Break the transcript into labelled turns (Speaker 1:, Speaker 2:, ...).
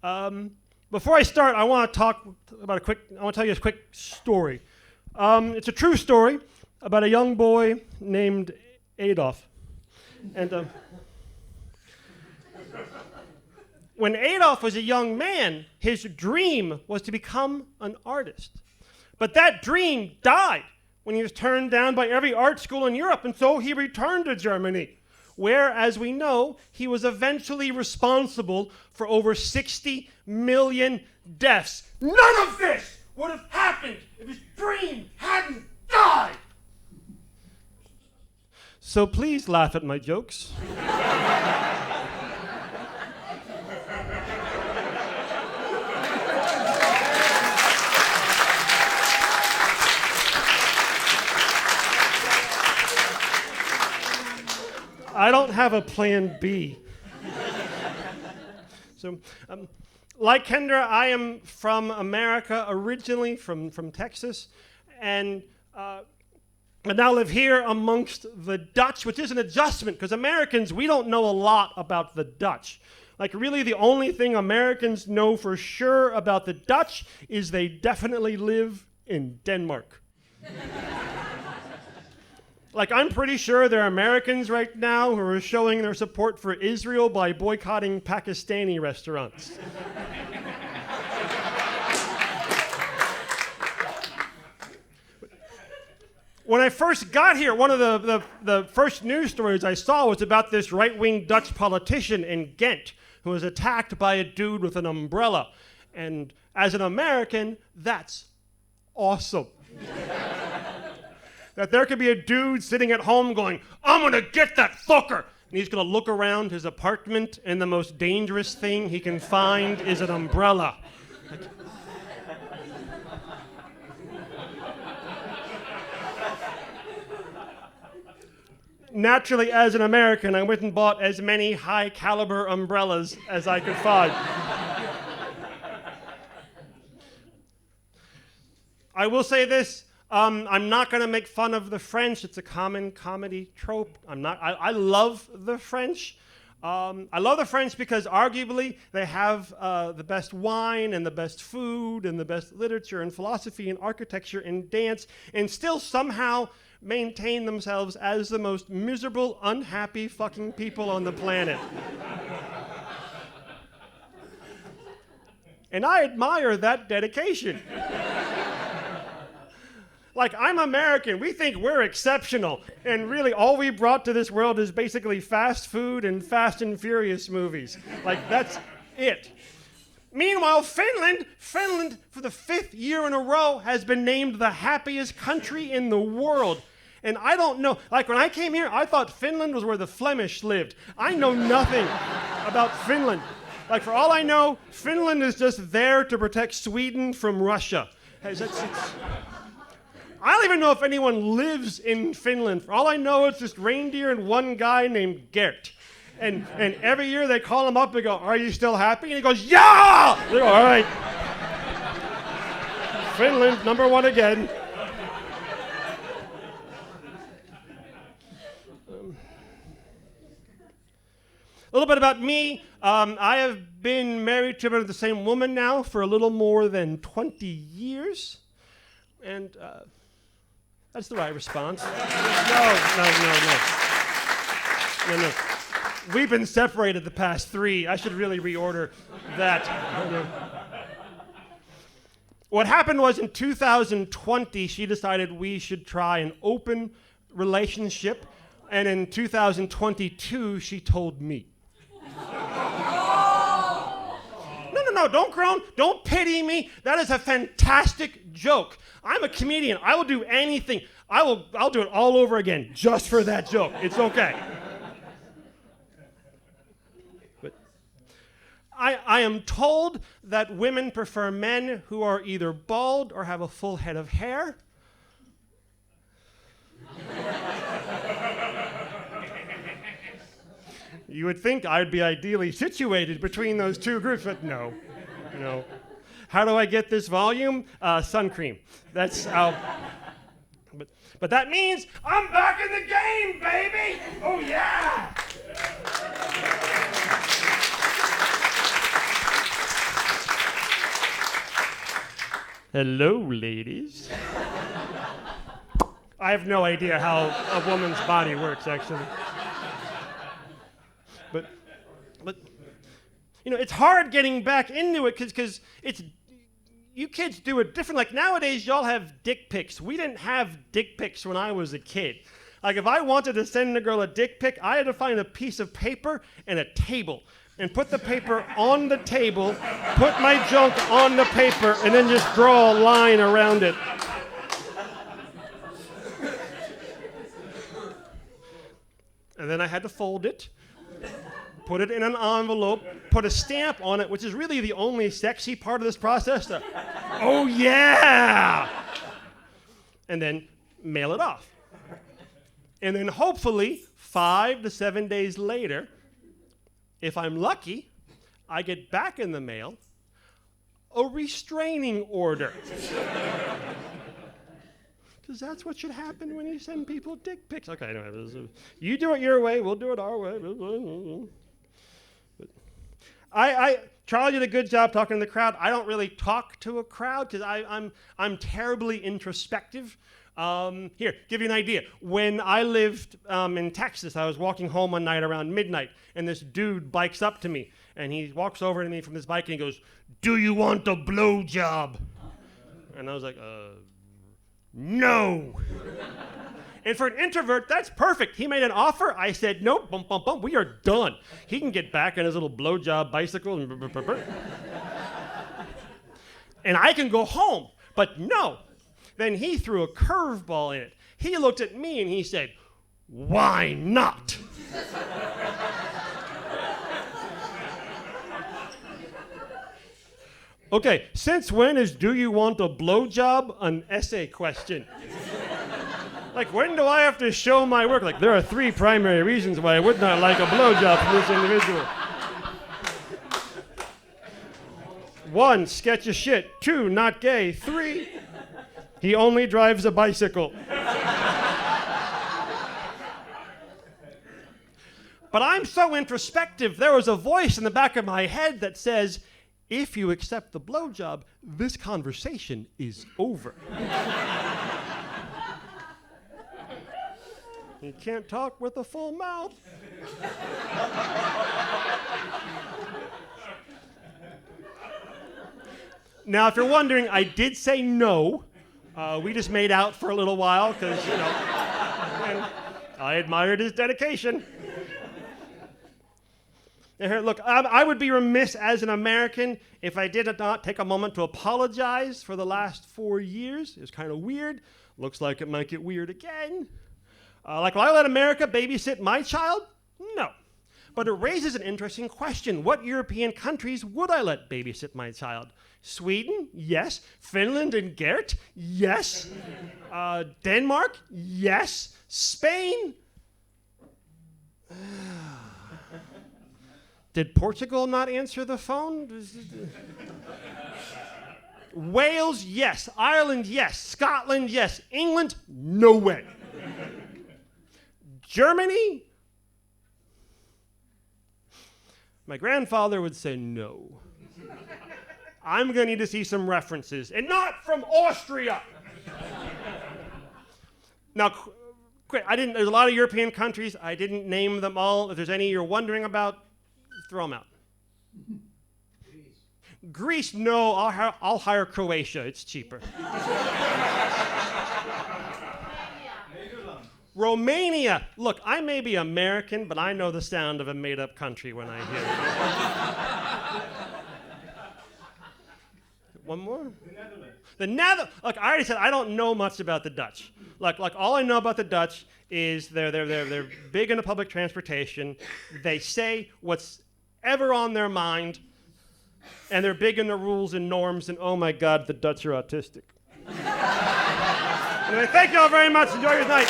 Speaker 1: Before I start, I want to tell you a quick story. It's a true story about a young boy named Adolf. And when Adolf was a young man, his dream was to become an artist. But that dream died when he was turned down by every art school in Europe, and so he returned to Germany, where, as we know, he was eventually responsible for over 60 million deaths. None of this would have happened if his dream hadn't died! So please laugh at my jokes. I don't have a plan B. So, like Kendra, I am from America, originally from Texas, and I now live here amongst the Dutch, which is an adjustment, because Americans, we don't know a lot about the Dutch. Like, really, the only thing Americans know for sure about the Dutch is they definitely live in Denmark. Like, I'm pretty sure there are Americans right now who are showing their support for Israel by boycotting Pakistani restaurants. When I first got here, one of the first news stories I saw was about this right-wing Dutch politician in Ghent who was attacked by a dude with an umbrella. And as an American, that's awesome. That there could be a dude sitting at home going, I'm gonna get that fucker! And he's gonna look around his apartment and the most dangerous thing he can find is an umbrella. Naturally, as an American, I went and bought as many high-caliber umbrellas as I could find. I will say this. I'm not going to make fun of the French. It's a common comedy trope. I love the French. I love the French because arguably they have the best wine and the best food and the best literature and philosophy and architecture and dance, and still somehow maintain themselves as the most miserable, unhappy fucking people on the planet. And I admire that dedication. Like, I'm American. We think we're exceptional. And really, all we brought to this world is basically fast food and Fast and Furious movies. Like, that's it. Meanwhile, Finland, for the 5th year in a row, has been named the happiest country in the world. And I don't know. Like, when I came here, I thought Finland was where the Flemish lived. I know nothing about Finland. Like, for all I know, Finland is just there to protect Sweden from Russia. I don't even know if anyone lives in Finland. For all I know, it's just reindeer and one guy named Gert. And every year they call him up and go, are you still happy? And he goes, yeah! They go, all right. Finland, #1 again. A little bit about me. I have been married to the same woman now for a little more than 20 years. And that's the right response. No. We've been separated the past 3. I should really reorder that. What happened was in 2020, she decided we should try an open relationship. And in 2022, she told me. No, don't groan. Don't pity me. That is a fantastic joke. I'm a comedian. I will do anything. I'll do it all over again just for that joke. It's okay. But I am told that women prefer men who are either bald or have a full head of hair. You would think I'd be ideally situated between those two groups, but no. How do I get this volume? Sun cream. That's how. But that means I'm back in the game, baby! Oh, yeah! Hello, ladies. I have no idea how a woman's body works, actually. But it's hard getting back into it because it's you kids do it different. Like nowadays, y'all have dick pics. We didn't have dick pics when I was a kid. Like if I wanted to send a girl a dick pic, I had to find a piece of paper and a table. And put the paper on the table, put my junk on the paper, and then just draw a line around it. And then I had to fold it, put it in an envelope, put a stamp on it, which is really the only sexy part of this process. Oh yeah! And then mail it off. And then hopefully 5 to 7 days later, if I'm lucky, I get back in the mail a restraining order. Because that's what should happen when you send people dick pics. Okay, anyway, you do it your way, we'll do it our way. But Charlie did a good job talking to the crowd. I don't really talk to a crowd because I'm terribly introspective. Here, give you an idea. When I lived in Texas, I was walking home one night around midnight, and this dude bikes up to me, and he walks over to me from his bike, and he goes, "Do you want a blowjob?" And I was like, no. And for an introvert, that's perfect. He made an offer. I said, nope, bump, bump, bump. We are done. He can get back on his little blowjob bicycle. And I can go home. But no. Then he threw a curveball in it. He looked at me and he said, "Why not?" Okay, since when is "do you want a blowjob" an essay question? Like, when do I have to show my work? Like, there are 3 primary reasons why I would not like a blowjob from this individual. 1, sketch of shit. 2, not gay. 3, he only drives a bicycle. But I'm so introspective, there was a voice in the back of my head that says, if you accept the blowjob, this conversation is over. You can't talk with a full mouth. Now, if you're wondering, I did say no. We just made out for a little while because, and I admired his dedication. And here, look, I would be remiss as an American if I did not take a moment to apologize for the last 4 years. It was kind of weird. Looks like it might get weird again. Like, will I let America babysit my child? No. But it raises an interesting question. What European countries would I let babysit my child? Sweden? Yes. Finland and Gert? Yes. Denmark? Yes. Spain? Did Portugal not answer the phone? Wales? Yes. Ireland? Yes. Scotland? Yes. England? No way. Germany? My grandfather would say no. I'm going to need to see some references, and not from Austria. Now, quick, there's a lot of European countries. I didn't name them all. If there's any you're wondering about, throw them out. Greece, no, I'll hire Croatia. It's cheaper. Romania. Look, I may be American, but I know the sound of a made-up country when I hear it. One more? The Netherlands. Look, I already said I don't know much about the Dutch. Like all I know about the Dutch is they're big into public transportation. They say what's ever on their mind, and they're big into rules and norms, and oh my God, the Dutch are autistic. Anyway, thank you all very much. Enjoy your night.